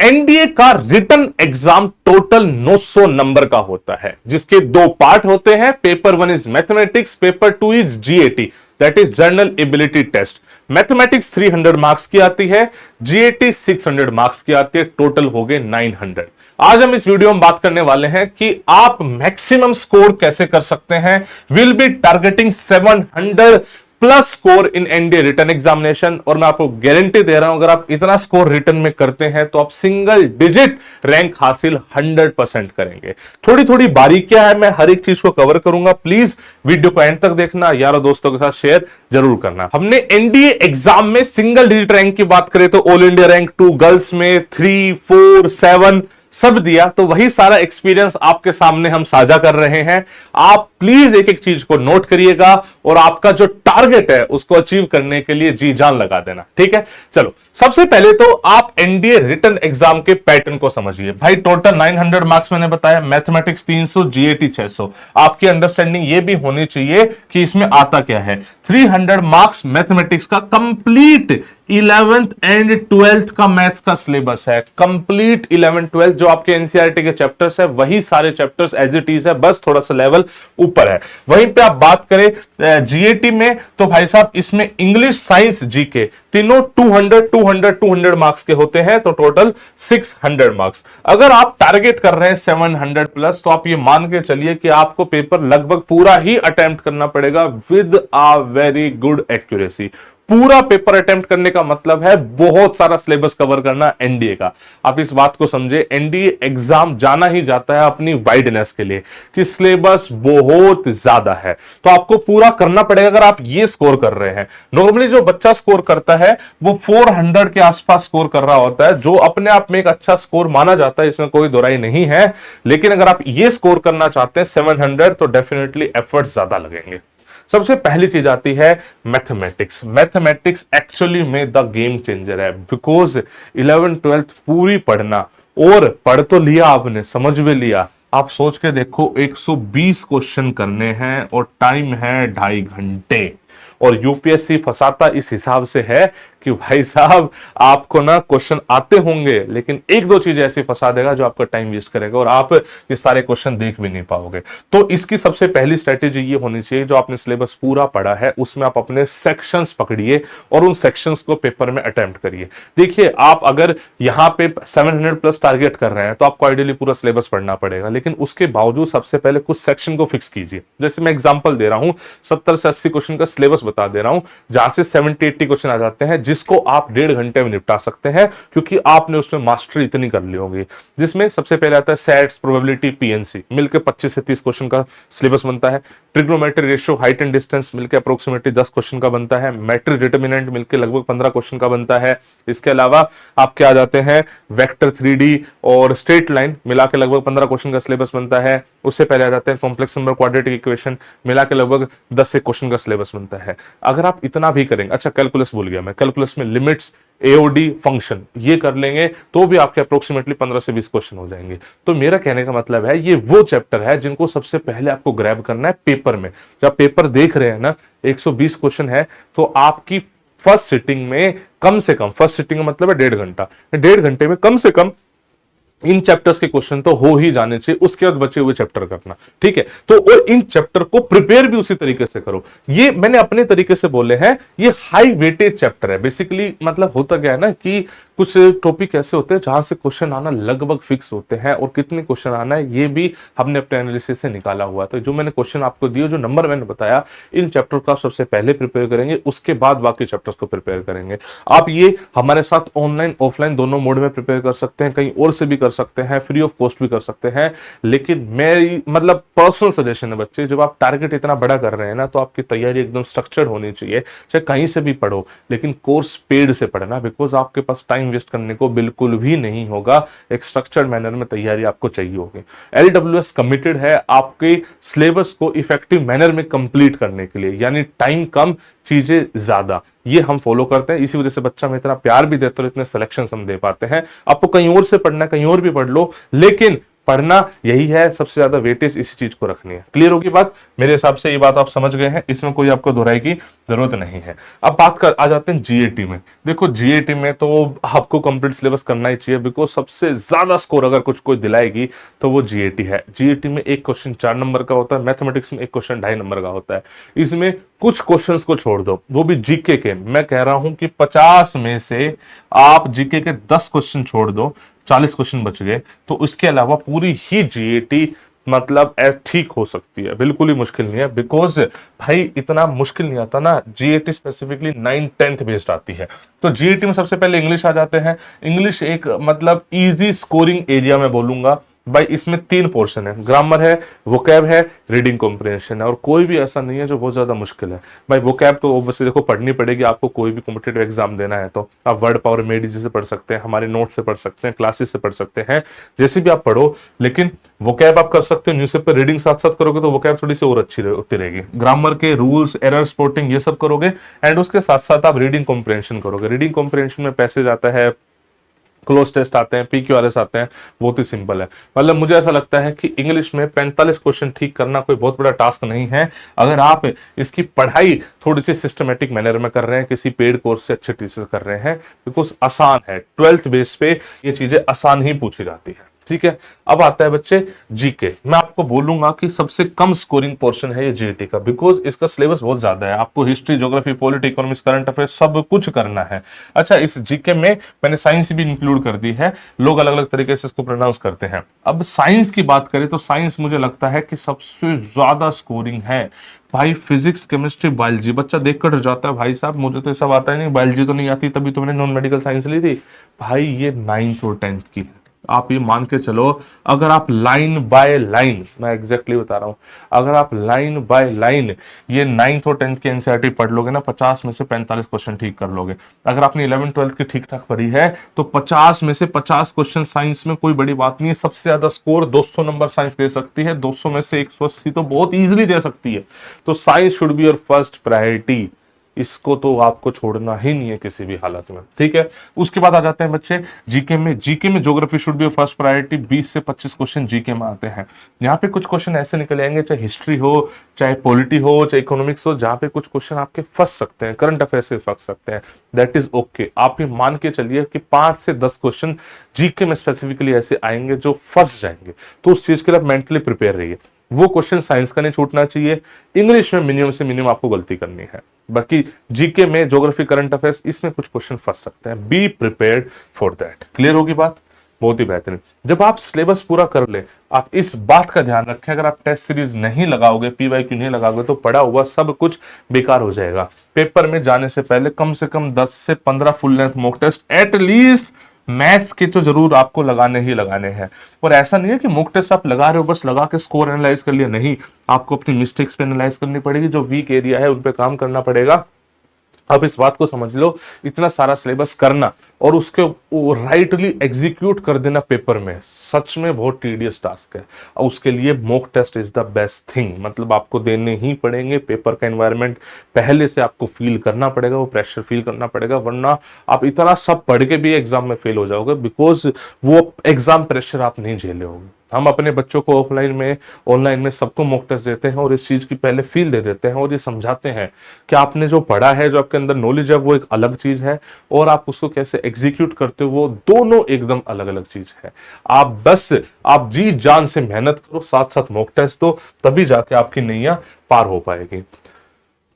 NDA का written exam total 900 number का होता है, जिसके दो पार्ट होते हैं। Paper 1 is mathematics, paper 2 is GAT, that is general ability test. Mathematics 300 marks की आती है, जीएटी 600 मार्क्स की आती है, टोटल हो गए 900। आज हम इस वीडियो में बात करने वाले हैं कि आप मैक्सिमम स्कोर कैसे कर सकते हैं। Will be targeting 700 plus score in NDA written examination, और मैं आपको गारंटी दे रहा हूं अगर आप इतना स्कोर रिटन में करते हैं तो आप सिंगल डिजिट रैंक हासिल 100% करेंगे। थोड़ी थोड़ी बारीकियां है, मैं हर एक चीज को कवर करूंगा। प्लीज वीडियो को एंड तक देखना, यारों दोस्तों के साथ शेयर जरूर करना। हमने एनडीए एग्जाम में सिंगल डिजिट रैंक की बात करें तो ऑल इंडिया रैंक 2, गर्ल्स में 3, 4, 7 सब दिया, तो वही सारा एक्सपीरियंस आपके सामने हम साझा कर रहे हैं। आप प्लीज एक एक चीज को नोट करिएगा और आपका जो टारगेट है उसको अचीव करने के लिए जी जान लगा देना, ठीक है। चलो, सबसे पहले तो आप एनडीए रिटन एग्जाम के पैटर्न को समझिए। भाई टोटल 900 मार्क्स मैंने बताया, मैथमेटिक्स 300, जीएटी 600। आपकी अंडरस्टैंडिंग ये भी होनी चाहिए कि इसमें आता क्या है। 300 मार्क्स मैथमेटिक्स का कंप्लीट 11th एंड 12th का मैथ्स का सिलेबस है। कंप्लीट 11 12 जो आपके एनसीईआरटी के चैप्टर्स है वही सारे चैप्टर्स एज इट इज है, बस थोड़ा सा लेवल ऊपर है। वहीं पे आप बात करें जीएटी में तो भाई साहब इसमें इंग्लिश, साइंस, जीके तीनों 200 मार्क्स के होते हैं, तो टोटल 600 मार्क्स। अगर आप टारगेट कर रहे हैं 700 प्लस तो आप ये मान के चलिए कि आपको पेपर लगभग पूरा ही अटेम्प्ट करना पड़ेगा with a very good accuracy. पूरा पेपर अटेम्प्ट करने का मतलब है बहुत सारा सिलेबस कवर करना एनडीए का। आप इस बात को समझे, एनडीए एग्जाम जाना ही जाता है अपनी वाइडनेस के लिए कि सिलेबस बहुत ज्यादा है, तो आपको पूरा करना पड़ेगा अगर आप ये स्कोर कर रहे हैं। नॉर्मली जो बच्चा स्कोर करता है वो 400 के आसपास स्कोर कर रहा होता है, जो अपने आप में एक अच्छा स्कोर माना जाता है, इसमें कोई दोराई नहीं है। लेकिन अगर आप ये स्कोर करना चाहते हैं 700 तो डेफिनेटली एफर्ट्स ज्यादा लगेंगे। सबसे पहली चीज आती है मैथमेटिक्स। मैथमेटिक्स एक्चुअली में द गेम चेंजर है, बिकॉज 11th 12th पूरी पढ़ना, और पढ़ तो लिया आपने, समझ भी लिया। आप सोच के देखो 120 क्वेश्चन करने हैं और टाइम है 2.5 घंटे, और यूपीएससी फंसाता इस हिसाब से है कि भाई साहब आपको ना क्वेश्चन आते होंगे लेकिन एक दो चीज ऐसी फंसा देगा जो आपका टाइम वेस्ट करेगा और आप ये सारे क्वेश्चन देख भी नहीं पाओगे। तो इसकी सबसे पहली स्ट्रेटेजी ये होनी चाहिए, जो आपने सिलेबस पूरा पढ़ा है उसमें आप अपने सेक्शंस पकड़िए और उन सेक्शंस को पेपर में अटेम्प्ट करिए। देखिए, आप अगर यहाँ पे 700 प्लस टारगेट कर रहे हैं तो आपको आइडियली पूरा सिलेबस पढ़ना पड़ेगा, लेकिन उसके बावजूद सबसे पहले कुछ सेक्शन को फिक्स कीजिए। जैसे मैं एग्जाम्पल दे रहा हूं, 70 से 80 क्वेश्चन का सिलेबस बता दे रहा हूं, जहां से 70-80 क्वेश्चन आ जाते हैं जिसको आप 1.5 घंटे में निपटा सकते हैं, क्योंकि आपने उसमें मास्टरी इतनी कर ली होगी। जिसमें सबसे पहले आता है सेट्स, प्रोबेबिलिटी, पीएनसी, मिलकर 25 से 30 क्वेश्चन का सिलेबस बनता है। Trigonometry, ratio, height and distance मिलकर अप्रोक्सीमेटली 10 क्वेश्चन का बनता है। मैट्रिक डिटर्मिनेंट मिलकर लगभग 15 क्वेश्चन का बनता है। इसके अलावा आपके आ जाते हैं वेक्टर, 3D और स्ट्रेट लाइन, मिला के लगभग 15 क्वेश्चन का सिलेबस बनता है। उससे पहले आ जाते हैं कॉम्प्लेक्स नंबर, क्वाड्रेटिक इक्वेशन, मिला के लगभग 10 से क्वेश्चन का सिलेबस बनता है। अगर आप इतना भी करेंगे, अच्छा कैलकुलस भूल गया मैं, कैलकुलस में लिमिट्स, एओडी, फंक्शन ये कर लेंगे तो भी आपके अप्रोक्सीमेटली 15 से 20 क्वेश्चन हो जाएंगे। तो मेरा कहने का मतलब है ये वो चैप्टर है जिनको सबसे पहले आपको ग्रैब करना है पेपर में। जब पेपर देख रहे हैं ना, 120 क्वेश्चन है, तो आपकी फर्स्ट सिटिंग में कम से कम, फर्स्ट सिटिंग का मतलब है 1.5 घंटा, 1.5 घंटे में कम से कम इन चैप्टर्स के क्वेश्चन तो हो ही जाने चाहिए, उसके बाद बचे हुए चैप्टर करना, ठीक है। तो और इन चैप्टर को प्रिपेयर भी उसी तरीके से करो। ये मैंने अपने तरीके से बोले हैं, ये हाई वेटेज चैप्टर है। बेसिकली मतलब होता क्या है ना कि कुछ टॉपिक ऐसे होते हैं जहां से क्वेश्चन आना लगभग फिक्स होते हैं, और कितने क्वेश्चन आना है ये भी हमने अपने एनालिसिस से निकाला हुआ। तो जो मैंने क्वेश्चन आपको दिए, जो नंबर मैंने बताया, इन चैप्टर को आप सबसे पहले प्रिपेयर करेंगे, उसके बाद बाकी चैप्टर्स को प्रिपेयर करेंगे। आप ये हमारे साथ ऑनलाइन ऑफलाइन दोनों मोड में प्रिपेयर कर सकते हैं, कहीं और से भी कर सकते हैं, फ्री ऑफ कॉस्ट भी कर सकते हैं। लेकिन मेरी मतलब पर्सनल सजेशन है बच्चे, जब आप टारगेट इतना बड़ा कर रहे हैं ना, तो आपकी तैयारी एकदम स्ट्रक्चर्ड होनी चाहिए। चाहे कहीं से भी पढ़ो, लेकिन कोर्स पेड से पढ़ना, बिकॉज आपके पास टाइम वेस्ट करने को बिल्कुल भी नहीं होगा। एक स्ट्रक्चर्ड मैनर में तैयारी आपको चाहिए होगी। एलडब्ल्यूएस कमिटेड है आपके सिलेबस को इफेक्टिव मैनर में कंप्लीट करने के लिए, यानी टाइम कम, चीजें ज्यादा, ये हम फॉलो करते हैं। इसी वजह से बच्चा में इतना प्यार भी देते और इतने सिलेक्शन हम दे पाते हैं। आपको कहीं और से पढ़ना है, कहीं और भी पढ़ लो, लेकिन पढ़ना यही है, सबसे ज्यादा वेटेज इसी चीज को रखनी है। क्लियर होगी बात? मेरे हिसाब से ये बात आप समझ गए हैं, इसमें कोई आपको दोहराई की जरूरत नहीं है। अब बात कर आ जाते हैं जीएटी में। देखो जीएटी में तो आपको कंप्लीट सिलेबस करना ही चाहिए, बिकॉज सबसे ज्यादा स्कोर अगर कुछ कोई दिलाएगी तो वो जीएटी है। जीएटी में एक क्वेश्चन 4 नंबर का होता है, मैथमेटिक्स में एक क्वेश्चन 2.5 नंबर का होता है। इसमें कुछ क्वेश्चंस को छोड़ दो, वो भी जीके के, मैं कह रहा हूं कि 50 में से आप जीके के 10 क्वेश्चन छोड़ दो, 40 क्वेश्चन बच गए, तो उसके अलावा पूरी ही जीएटी मतलब ठीक हो सकती है, बिल्कुल ही मुश्किल नहीं है। बिकॉज भाई इतना मुश्किल नहीं आता ना, जीएटी स्पेसिफिकली 9th-10th बेस्ड आती है। तो जीएटी में सबसे पहले इंग्लिश आ जाते हैं। इंग्लिश एक मतलब इजी स्कोरिंग एरिया में बोलूंगा भाई। इसमें 3 पोर्शन है, ग्रामर है, वोकैब है, रीडिंग कॉम्प्रिहेंशन है, और कोई भी ऐसा नहीं है जो बहुत ज्यादा मुश्किल है भाई। वोकैब तो ऑब्वियसली देखो पढ़नी पड़ेगी आपको, कोई भी कॉम्पिटिटिव एग्जाम देना है तो आप वर्ड पावर मेडिजी से पढ़ सकते हैं, हमारे नोट से पढ़ सकते हैं, क्लासेस से पढ़ सकते हैं, जैसे भी आप पढ़ो, लेकिन वोकैब आप कर सकते हो। न्यूज़पेपर रीडिंग साथ साथ करोगे तो वोकैब थोड़ी सी और अच्छी होती रहेगी। ग्रामर के रूल्स, एरर स्पॉटिंग ये सब करोगे, एंड उसके साथ साथ आप रीडिंग कॉम्प्रिहेंशन करोगे। रीडिंग कॉम्प्रिहेंशन में पैसेज आता है, क्लोज टेस्ट आते हैं, पीक्यूआरएस आते हैं, बहुत ही सिंपल है। मतलब मुझे ऐसा लगता है कि इंग्लिश में 45 क्वेश्चन ठीक करना कोई बहुत बड़ा टास्क नहीं है, अगर आप इसकी पढ़ाई थोड़ी सी सिस्टमेटिक मैनर में कर रहे हैं, किसी पेड कोर्स से अच्छे टीचर कर रहे हैं, बिकॉज आसान है। 12th बेस पे ये चीजें आसान ही पूछी जाती है, ठीक है। अब आता है बच्चे जीके। मैं आपको बोलूंगा कि सबसे कम स्कोरिंग पोर्शन है ये जीके का, बिकॉज इसका सिलेबस बहुत ज्यादा है, आपको history, geography, polity, economics, current affairs सब कुछ करना है। अच्छा, इस जीके में मैंने साइंस भी इंक्लूड कर दी है, लोग अलग अलग तरीके से इसको प्रोनाउंस करते हैं। अब साइंस की बात करें तो साइंस मुझे लगता है कि सबसे ज्यादा स्कोरिंग है भाई। फिजिक्स, केमिस्ट्री, बायोलॉजी, बच्चा देख कर जाता है भाई साहब मुझे तो ये सब आता ही नहीं, बायोलॉजी तो नहीं आती, तभी तो मैंने नॉन मेडिकल साइंस ली थी। भाई ये 9th और 10th की है। आप ये मान के चलो, अगर आप लाइन बाय लाइन, मैं एग्जैक्टली बता रहा हूं, अगर आप लाइन बाय लाइन ये 9th और 10th की एनसीईआरटी पढ़ लोगे ना, 50 में से 45 क्वेश्चन ठीक कर लोगे। अगर आपने 11th 12th की ठीक ठाक पढ़ी है तो 50 में से 50 क्वेश्चन साइंस में कोई बड़ी बात नहीं है। सबसे ज्यादा स्कोर 200 नंबर साइंस दे सकती है, 200 में से 180 तो बहुत इजीली दे सकती है। तो science should be your first priority, इसको तो आपको छोड़ना ही नहीं है किसी भी हालत में, ठीक है। उसके बाद आ जाते हैं बच्चे जीके में। जीके में geography should be first priority, 20 से 25 क्वेश्चन जीके में आते हैं। यहाँ पे कुछ क्वेश्चन ऐसे निकल आएंगे, चाहे हिस्ट्री हो, चाहे पॉलिटी हो, चाहे इकोनॉमिक्स हो, जहाँ पे कुछ क्वेश्चन आपके फंस सकते हैं, करंट अफेयर से फंस सकते हैं, दैट इज ओके। आप ये मान के चलिए कि 5 से 10 क्वेश्चन जीके में स्पेसिफिकली ऐसे आएंगे जो फंस जाएंगे, तो उस चीज के लिए आप मेंटली प्रिपेयर रहिए। वो क्वेश्चन साइंस का नहीं छूटना चाहिए। इंग्लिश में मिनिमम से मिनिमम आपको गलती करनी है, बाकी जीके में, ज्योग्राफी, करंट अफेयर्स, इसमें कुछ क्वेश्चन फंस सकते हैं। Be prepared for that. Clear होगी बात? बहुत ही बेहतरीन। जब आप सिलेबस पूरा कर ले, आप इस बात का ध्यान रखें, अगर आप टेस्ट सीरीज नहीं लगाओगे, पीवाईक्यू नहीं लगाओगे, तो पढ़ा हुआ सब कुछ बेकार हो जाएगा। पेपर में जाने से पहले कम से कम 10 से 15 full length mock test at least maths के तो जरूर आपको लगाने ही लगाने हैं। और ऐसा नहीं है कि मॉक टेस्ट आप लगा रहे हो बस लगा के स्कोर एनालाइज कर लिया, नहीं, आपको अपनी मिस्टेक्स पे एनालाइज करनी पड़ेगी, जो वीक एरिया है उन पे काम करना पड़ेगा। अब इस बात को समझ लो, इतना सारा सिलेबस करना और उसके राइटली एग्जीक्यूट कर देना पेपर में सच में बहुत टीडियस टास्क है। और उसके लिए mock test is the best thing, मतलब आपको देने ही पड़ेंगे। पेपर का एनवायरनमेंट पहले से आपको फील करना पड़ेगा, वो प्रेशर फील करना पड़ेगा, वरना आप इतना सब पढ़ के भी एग्जाम में फेल हो जाओगे, बिकॉज वो एग्जाम प्रेशर आप नहीं झेले होगे। हम अपने बच्चों को ऑफलाइन में, ऑनलाइन में सबको मॉक टेस्ट देते हैं और इस चीज की पहले फील दे देते हैं और ये समझाते हैं कि आपने जो पढ़ा है, जो आपके अंदर नॉलेज है, वो एक अलग चीज है और आप उसको कैसे एग्जीक्यूट करते हो वो दोनों एकदम अलग अलग चीज है। आप जी जान से मेहनत करो, साथ साथ मॉक टेस्ट दो, तभी जाके आपकी नैया पार हो पाएगी।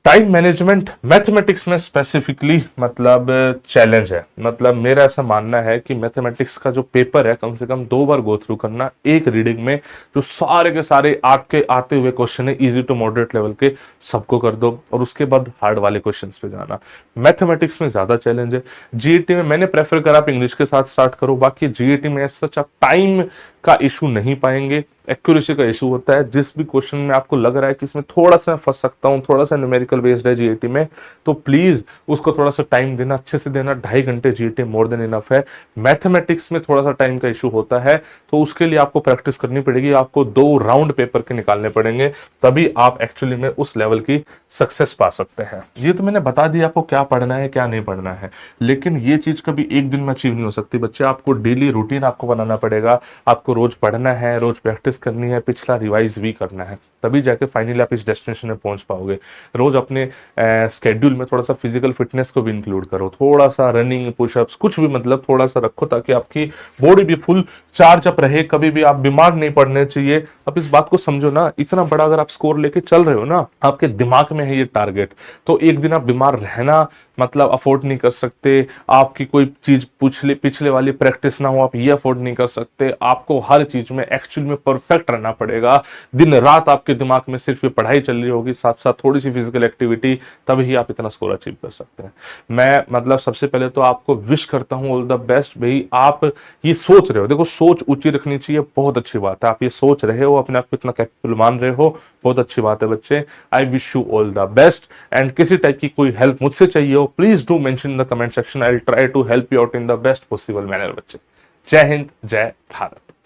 टाइम मैनेजमेंट मैथमेटिक्स में स्पेसिफिकली मतलब चैलेंज है। मतलब मेरा ऐसा मानना है कि मैथमेटिक्स का जो पेपर है कम से कम 2 बार गो थ्रू करना, एक रीडिंग में जो सारे के सारे आपके आते हुए क्वेश्चन है इजी टू मॉडरेट लेवल के, सबको कर दो और उसके बाद हार्ड वाले क्वेश्चंस पे जाना। मैथमेटिक्स में ज्यादा चैलेंज है। जीएटी में मैंने प्रेफर करा आप इंग्लिश के साथ स्टार्ट करो, बाकी जीएटी में सच आप टाइम का इशू नहीं पाएंगे। एक्यूरेसी का इशू होता है। जिस भी क्वेश्चन में आपको लग रहा है कि इसमें थोड़ा सा फंस सकता हूँ, थोड़ा सा न्यूमेरिकल बेस्ड है जीएटी में, तो प्लीज उसको थोड़ा सा टाइम देना, अच्छे से देना। 2.5 घंटे जीएटी मोर देन इनफ है। मैथमेटिक्स में थोड़ा सा टाइम का इशू होता है, तो उसके लिए आपको प्रैक्टिस करनी पड़ेगी। आपको 2 राउंड पेपर के निकालने पड़ेंगे, तभी आप एक्चुअली में उस लेवल की सक्सेस पा सकते हैं। ये तो मैंने बता दिया आपको क्या पढ़ना है क्या नहीं पढ़ना है, लेकिन ये चीज कभी एक दिन में अचीव नहीं हो सकती बच्चे। आपको डेली रूटीन आपको बनाना पड़ेगा। आपको रोज पढ़ना है, रोज प्रैक्टिस करनी है, पिछला रिवाइज भी करना है, तभी जाके फाइनली आप इस डेस्टिनेशन में पहुंच पाओगे। रोज अपने स्केड्यूल में थोड़ा सा फिजिकल फिटनेस को भी इंक्लूड करो, थोड़ा सा रनिंग, पुशअप्स, कुछ भी मतलब थोड़ा सा रखो, ताकि आपकी बॉडी भी फुल चार्ज अप रहे। कभी भी आप बीमार नहीं पड़ने चाहिए। अब इस बात को समझो ना, इतना बड़ा अगर आप स्कोर लेके चल रहे हो ना, आपके दिमाग में है ये टारगेट, तो एक दिन आप बीमार रहना मतलब अफोर्ड नहीं कर सकते। आपकी कोई चीज पिछले वाली प्रैक्टिस ना हो, आप ये अफोर्ड नहीं कर सकते। आपको हर चीज में एक्चुअल में परफेक्ट रहना पड़ेगा। दिन रात आपके दिमाग में सिर्फ ये पढ़ाई चल रही होगी, साथ साथ थोड़ी सी फिजिकल एक्टिविटी, तभी आप इतना स्कोर अचीव कर सकते हैं। मैं मतलब सबसे पहले तो आपको विश करता हूं ऑल द बेस्ट। भाई आप ये सोच रहे हो, देखो सोच ऊंची रखनी चाहिए, बहुत अच्छी बात है। आप ये सोच रहे हो, अपने आप को इतना कैपेबल मान रहे हो, बहुत अच्छी बात है बच्चे। I wish you all the best. And किसी टाइप की कोई हेल्प मुझसे चाहिए हो, please do mention in the comment section. I will try to help you out in the best possible manner बच्चे। जय हिंद, जय भारत।